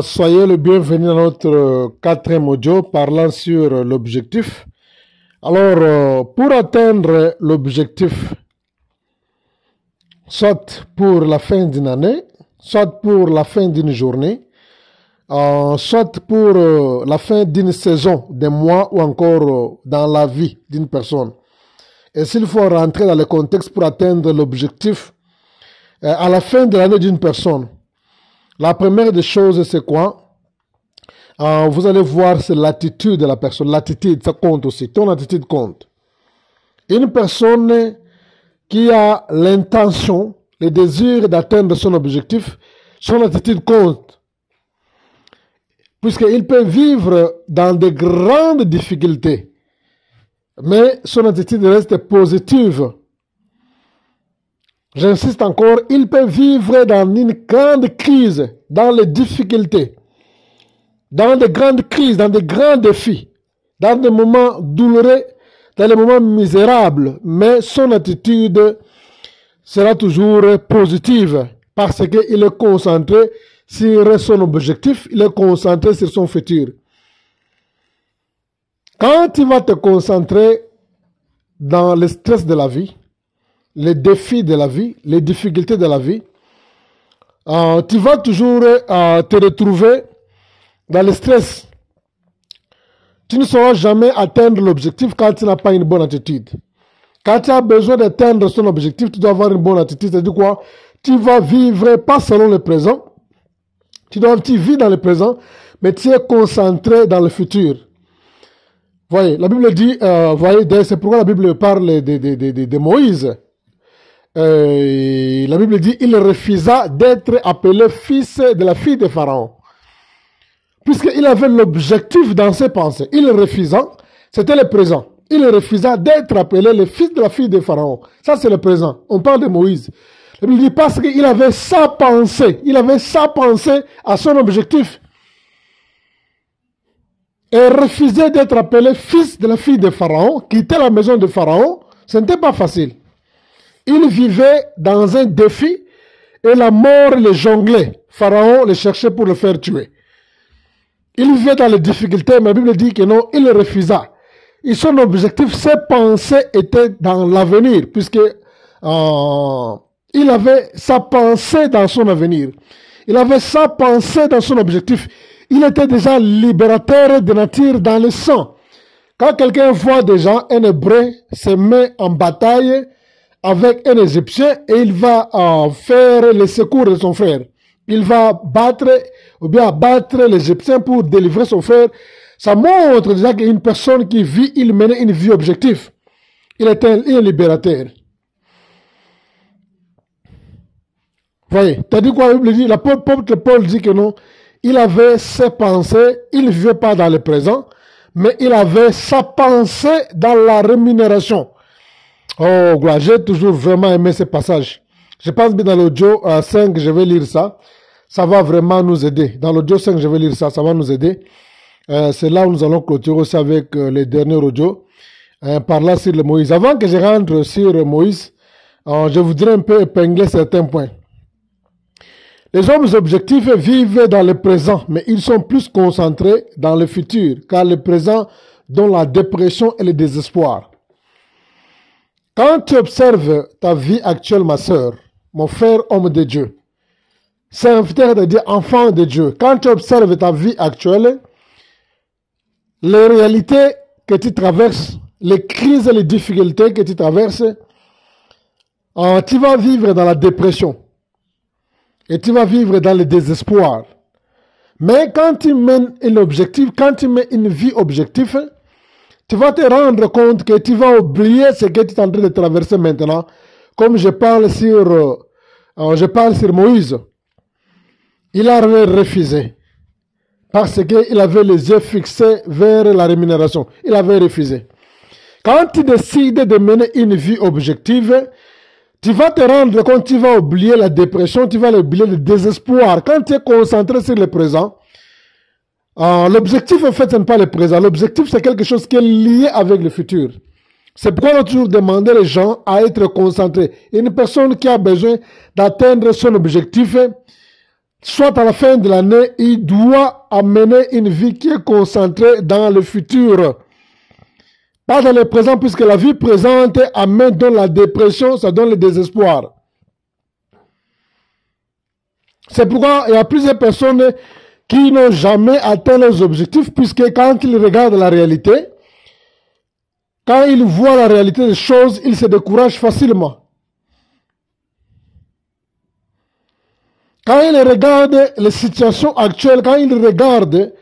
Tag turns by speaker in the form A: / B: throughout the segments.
A: Soyez le bienvenu dans notre quatrième audio parlant sur l'objectif. Alors, pour atteindre l'objectif, soit pour la fin d'une année, soit pour la fin d'une journée, soit pour la fin d'une saison, des mois ou encore dans la vie d'une personne. Et s'il faut rentrer dans le contexte pour atteindre l'objectif à la fin de l'année d'une personne, la première des choses, c'est quoi? Vous allez voir, c'est l'attitude de la personne. L'attitude, ça compte aussi. Ton attitude compte. Une personne qui a l'intention, le désir d'atteindre son objectif, son attitude compte. Puisqu'il peut vivre dans de grandes difficultés, mais son attitude reste positive. J'insiste encore, il peut vivre dans une grande crise, dans les difficultés, dans de grandes crises, dans de grands défis, dans des moments douloureux, dans les moments misérables, mais son attitude sera toujours positive parce qu'il est concentré sur son objectif, il est concentré sur son futur. Quand tu vas te concentrer dans le stress de la vie, les défis de la vie, les difficultés de la vie, tu vas toujours te retrouver dans le stress. Tu ne sauras jamais atteindre l'objectif quand tu n'as pas une bonne attitude. Quand tu as besoin d'atteindre son objectif, tu dois avoir une bonne attitude. C'est-à-dire quoi? Tu vas vivre pas selon le présent. Tu vis dans le présent, mais tu es concentré dans le futur. Voyez, la Bible dit, c'est pourquoi la Bible parle de Moïse. La Bible dit, il refusa d'être appelé fils de la fille de Pharaon. Puisqu'il avait l'objectif dans ses pensées. Il refusa, c'était le présent. Il refusa d'être appelé le fils de la fille de Pharaon. Ça, c'est le présent. On parle de Moïse. La Bible dit parce qu'il avait sa pensée. Il avait sa pensée à son objectif. Et refusait d'être appelé fils de la fille de Pharaon, quitter la maison de Pharaon. Ce n'était pas facile. Il vivait dans un défi et la mort le jonglait. Pharaon le cherchait pour le faire tuer. Il vivait dans les difficultés, mais la Bible dit que non, il refusa. Et son objectif, ses pensées étaient dans l'avenir, puisque il avait sa pensée dans son avenir. Il avait sa pensée dans son objectif. Il était déjà libérateur de nature dans le sang. Quand quelqu'un voit déjà un Hébreu se met en bataille avec un Égyptien et il va faire le secours de son frère. Il va battre ou bien abattre l'Égyptien pour délivrer son frère. Ça montre déjà qu'une personne qui vit, il menait une vie objective. Il est un libérateur. Voyez, t'as dit quoi? L'apôtre Paul dit que non, il avait ses pensées, il ne vivait pas dans le présent, mais il avait sa pensée dans la rémunération. Oh, gloire, j'ai toujours vraiment aimé ce passage. Je pense que dans l'audio 5, je vais lire ça. Ça va vraiment nous aider. Dans l'audio 5, je vais lire ça. Ça va nous aider. C'est là où nous allons clôturer aussi avec les derniers audios. Par là sur le Moïse. Avant que je rentre sur Moïse, je voudrais un peu épingler certains points. Les hommes objectifs vivent dans le présent, mais ils sont plus concentrés dans le futur, car le présent donne la dépression et le désespoir. Quand tu observes ta vie actuelle, ma sœur, mon frère, homme de Dieu, serviteur de Dieu, enfant de Dieu, quand tu observes ta vie actuelle, les réalités que tu traverses, les crises et les difficultés que tu traverses, tu vas vivre dans la dépression et tu vas vivre dans le désespoir. Mais quand tu mènes un objectif, quand tu mets une vie objective, tu vas te rendre compte que tu vas oublier ce que tu es en train de traverser maintenant. Comme je parle sur Moïse. Il a refusé. Parce qu'il avait les yeux fixés vers la rémunération. Il avait refusé. Quand tu décides de mener une vie objective, tu vas te rendre compte, tu vas oublier la dépression, tu vas oublier le désespoir. Quand tu es concentré sur le présent, l'objectif, en fait, ce n'est pas le présent. L'objectif, c'est quelque chose qui est lié avec le futur. C'est pourquoi on a toujours demandé les gens à être concentrés. Une personne qui a besoin d'atteindre son objectif, soit à la fin de l'année, il doit amener une vie qui est concentrée dans le futur. Pas dans le présent, puisque la vie présente amène dans la dépression, ça donne le désespoir. C'est pourquoi il y a plusieurs personnes qui n'ont jamais atteint leurs objectifs, puisque quand ils regardent la réalité, quand ils voient la réalité des choses, ils se découragent facilement. Quand ils regardent les situations actuelles, quand ils regardent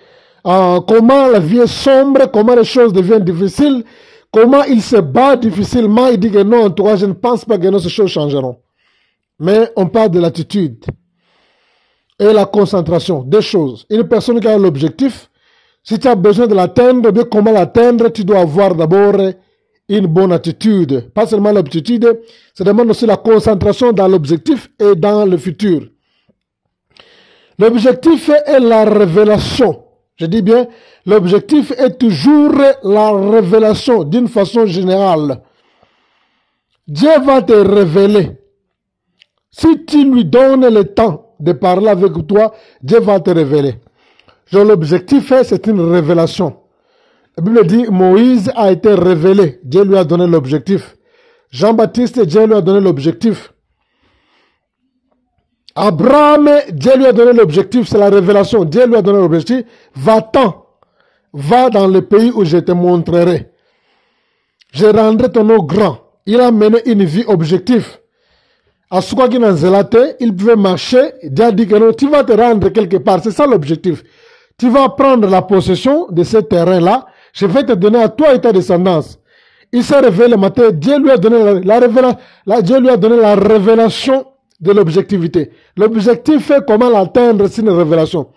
A: comment la vie est sombre, comment les choses deviennent difficiles, comment ils se battent difficilement, ils disent que non, en tout cas, je ne pense pas que ces choses changeront. Mais on parle de l'attitude et la concentration, deux choses. Une personne qui a l'objectif, si tu as besoin de l'atteindre, bien comment l'atteindre, tu dois avoir d'abord une bonne attitude. Pas seulement l'aptitude, ça demande aussi la concentration dans l'objectif et dans le futur. L'objectif est la révélation. Je dis bien, l'objectif est toujours la révélation d'une façon générale. Dieu va te révéler. Si tu lui donnes le temps de parler avec toi, Dieu va te révéler. L'objectif, c'est une révélation. La Bible dit, Moïse a été révélé. Dieu lui a donné l'objectif. Jean-Baptiste, Dieu lui a donné l'objectif. Abraham, Dieu lui a donné l'objectif, c'est la révélation. Dieu lui a donné l'objectif. Va-t'en, va dans le pays où je te montrerai. Je rendrai ton nom grand. Il a mené une vie objective. À ce quoi qu'il a zélaté, il pouvait marcher. Dieu a dit que non, tu vas te rendre quelque part. C'est ça l'objectif. Tu vas prendre la possession de ce terrain-là. Je vais te donner à toi et ta descendance. Il s'est révélé le matin. Dieu lui a donné Dieu lui a donné la révélation de l'objectivité. L'objectif est comment l'atteindre, c'est une révélation.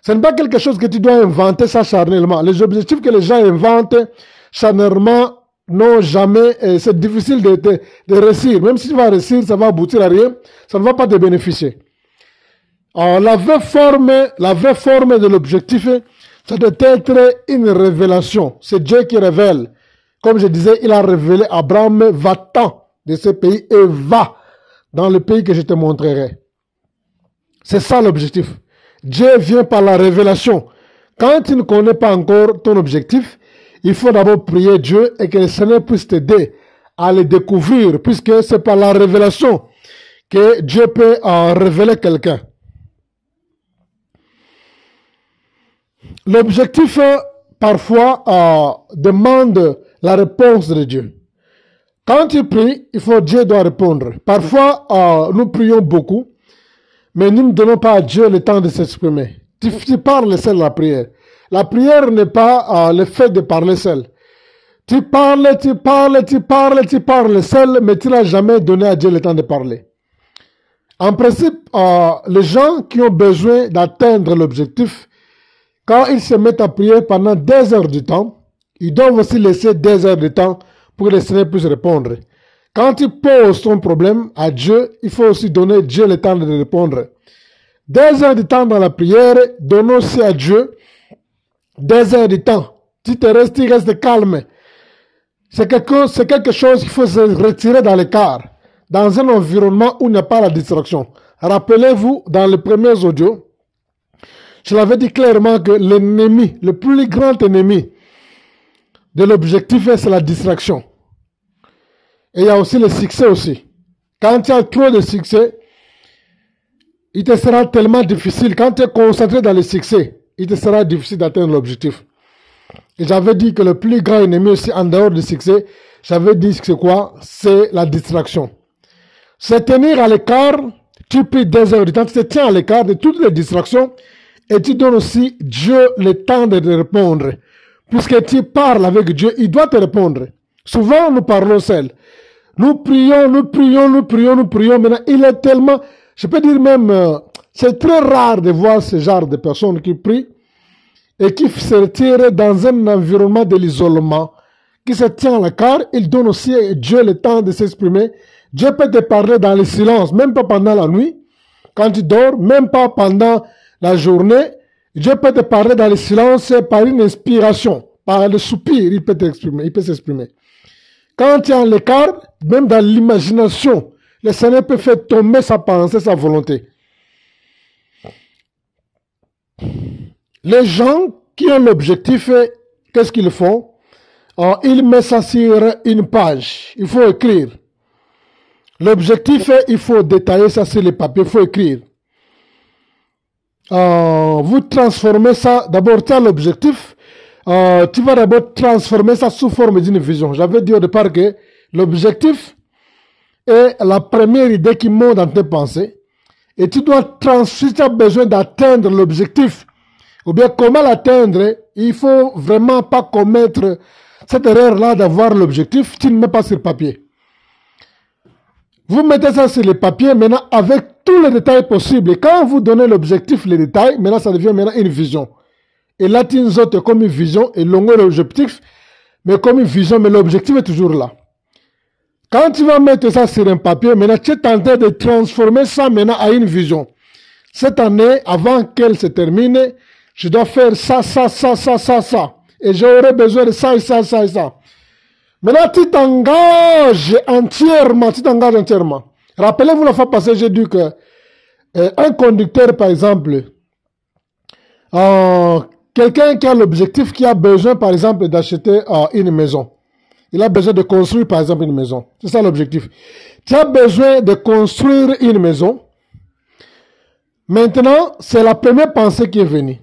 A: Ce n'est pas quelque chose que tu dois inventer ça charnellement. Les objectifs que les gens inventent charnellement n'ont jamais, c'est difficile de réussir. Même si tu vas réussir, ça va aboutir à rien. Ça ne va pas te bénéficier. Alors, la vraie forme de l'objectif, ça doit être une révélation. C'est Dieu qui révèle. Comme je disais, il a révélé à Abraham, va-t'en de ce pays et va dans le pays que je te montrerai. C'est ça l'objectif. Dieu vient par la révélation. Quand tu ne connais pas encore ton objectif, il faut d'abord prier Dieu et que le Seigneur puisse t'aider à le découvrir, puisque c'est par la révélation que Dieu peut révéler quelqu'un. L'objectif, parfois, demande la réponse de Dieu. Quand tu pries, Dieu doit répondre. Parfois, nous prions beaucoup, mais nous ne donnons pas à Dieu le temps de s'exprimer. Tu parles seul la prière. La prière n'est pas le fait de parler seul. Tu parles seul, mais tu n'as jamais donné à Dieu le temps de parler. En principe, les gens qui ont besoin d'atteindre l'objectif, quand ils se mettent à prier pendant 2 heures du temps, ils doivent aussi laisser 2 heures de temps pour que le Seigneur puisse répondre. Quand tu poses ton problème à Dieu, il faut aussi donner à Dieu le temps de répondre. 2 heures de temps dans la prière, donne aussi à Dieu 2 heures de temps. Tu restes calme. C'est quelque chose qu'il faut se retirer dans l'écart, dans un environnement où il n'y a pas la distraction. Rappelez-vous, dans les premiers audios, je l'avais dit clairement que l'ennemi, le plus grand ennemi de l'objectif, c'est la distraction. Et il y a aussi le succès aussi. Quand tu as trop de succès, il te sera tellement difficile. Quand tu es concentré dans le succès, il te sera difficile d'atteindre l'objectif. Et j'avais dit que le plus grand ennemi aussi, en dehors du succès, j'avais dit que c'est quoi? C'est la distraction. C'est tenir à l'écart, tu pries 2 heures de temps, tu te tiens à l'écart de toutes les distractions et tu donnes aussi Dieu le temps de te répondre. Puisque tu parles avec Dieu, il doit te répondre. Souvent, nous parlons seuls. Nous prions. Maintenant, il est tellement, je peux dire même, c'est très rare de voir ce genre de personnes qui prient et qui se retirent dans un environnement de l'isolement, qui se tient à l'écart. Il donne aussi à Dieu le temps de s'exprimer. Dieu peut te parler dans le silence, même pas pendant la nuit, quand tu dors, même pas pendant la journée. Dieu peut te parler dans le silence par une inspiration, par le soupir, il peut s'exprimer. Quand tu es à l'écart, même dans l'imagination, le Seigneur peut faire tomber sa pensée, sa volonté. Les gens qui ont l'objectif, qu'est-ce qu'ils font? Ils mettent ça sur une page. Il faut écrire. L'objectif, il faut détailler ça sur les papiers, il faut écrire. Vous transformez ça, d'abord tu as l'objectif, tu vas d'abord transformer ça sous forme d'une vision. J'avais dit au départ que l'objectif est la première idée qui monte dans tes pensées et tu dois si tu as besoin d'atteindre l'objectif ou bien comment l'atteindre, il faut vraiment pas commettre cette erreur-là d'avoir l'objectif, tu ne mets pas sur papier. Vous mettez ça sur les papiers maintenant avec tous les détails possibles. Et quand vous donnez l'objectif, les détails, maintenant ça devient maintenant une vision. Et là, tu nous autres comme une vision et longueur l'objectif, mais comme une vision, mais l'objectif est toujours là. Quand tu vas mettre ça sur un papier, maintenant tu es en train de transformer ça maintenant à une vision. Cette année, avant qu'elle se termine, je dois faire ça, ça, ça, ça, ça, ça. Et j'aurai besoin de ça et ça, ça et ça. Maintenant, tu t'engages entièrement, Rappelez-vous la fois passée, j'ai dit que un conducteur, par exemple, quelqu'un qui a l'objectif, qui a besoin, par exemple, d'acheter une maison. Il a besoin de construire, par exemple, une maison. C'est ça l'objectif. Tu as besoin de construire une maison. Maintenant, c'est la première pensée qui est venue.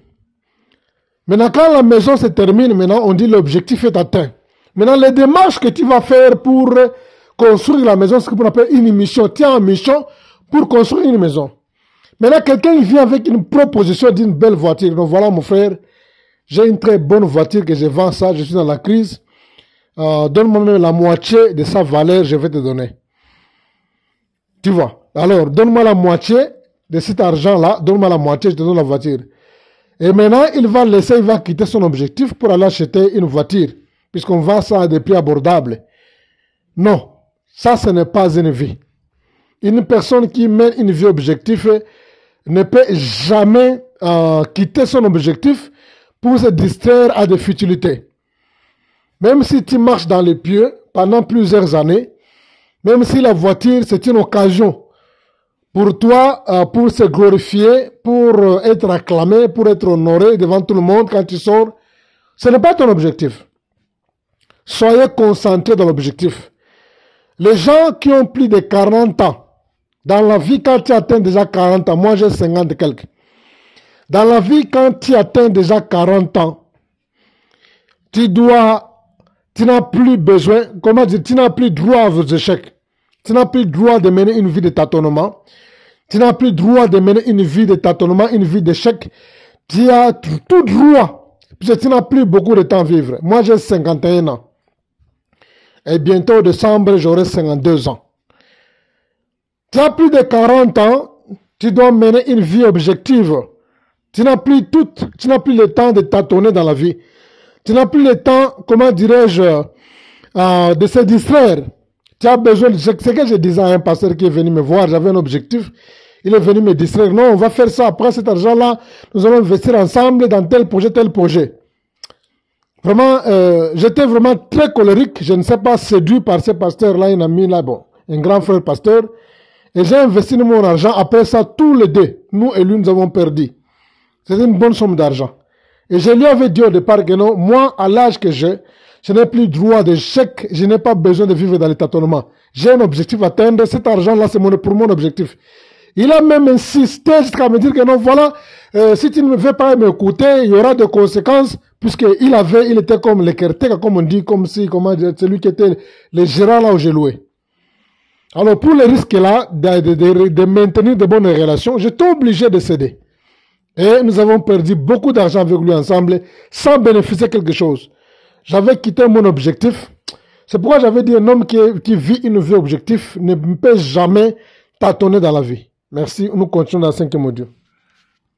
A: Maintenant, quand la maison se termine, maintenant, on dit l'objectif est atteint. Maintenant, les démarches que tu vas faire pour construire la maison, c'est ce qu'on appelle une mission. Tu as une mission pour construire une maison. Maintenant, quelqu'un vient avec une proposition d'une belle voiture. Donc voilà, mon frère, j'ai une très bonne voiture que je vends ça, je suis dans la crise. Donne-moi même la moitié de sa valeur, je vais te donner. Tu vois. Alors, donne-moi la moitié de cet argent-là, donne-moi la moitié, je te donne la voiture. Et maintenant, il va quitter son objectif pour aller acheter une voiture, puisqu'on vend ça à des prix abordables. Non, ça, ce n'est pas une vie. Une personne qui mène une vie objective ne peut jamais quitter son objectif pour se distraire à des futilités. Même si tu marches dans les pieux pendant plusieurs années, même si la voiture, c'est une occasion pour toi, pour se glorifier, pour être acclamé, pour être honoré devant tout le monde quand tu sors, ce n'est pas ton objectif. Soyez concentrés dans l'objectif. Les gens qui ont plus de 40 ans, dans la vie, quand tu atteins déjà 40 ans, moi j'ai 50 et quelques. Dans la vie, quand tu atteins déjà 40 ans, tu n'as plus besoin, tu n'as plus droit aux échecs. Tu n'as plus droit de mener une vie de tâtonnement. Tu n'as plus droit de mener une vie de tâtonnement, une vie d'échec. Tu as tout droit, puisque tu n'as plus beaucoup de temps à vivre. Moi, j'ai 51 ans. Et bientôt, au décembre, j'aurai 52 ans. Tu as plus de 40 ans, tu dois mener une vie objective. Tu n'as plus le temps de tâtonner dans la vie. Tu n'as plus le temps, de se distraire. Tu as besoin de... C'est ce que je disais à un pasteur qui est venu me voir. J'avais un objectif. Il est venu me distraire. Non, on va faire ça. Après cet argent-là, nous allons investir ensemble dans tel projet, tel projet. Vraiment, j'étais vraiment très colérique. Je ne sais pas, séduit par ce pasteur-là, un ami là, bon, un grand frère pasteur. Et j'ai investi mon argent. Après ça, tous les deux, nous et lui, nous avons perdu. C'était une bonne somme d'argent. Et je lui avais dit au départ que non, moi, à l'âge que j'ai, je n'ai plus droit de chèque, je n'ai pas besoin de vivre dans les tâtonnements. J'ai un objectif à atteindre, cet argent-là, c'est pour mon objectif. Il a même insisté jusqu'à me dire que non, voilà, si tu ne veux pas m'écouter, il y aura des conséquences, puisqu'il était comme le caretaker, comme on dit, celui qui était le gérant là où j'ai loué. Alors, pour le risque là, de maintenir de bonnes relations, j'étais obligé de céder. Et nous avons perdu beaucoup d'argent avec lui ensemble, sans bénéficier quelque chose. J'avais quitté mon objectif. C'est pourquoi j'avais dit un homme qui vit une vie objective ne peut jamais tâtonner dans la vie. Merci. Nous continuons dans le 5e audio.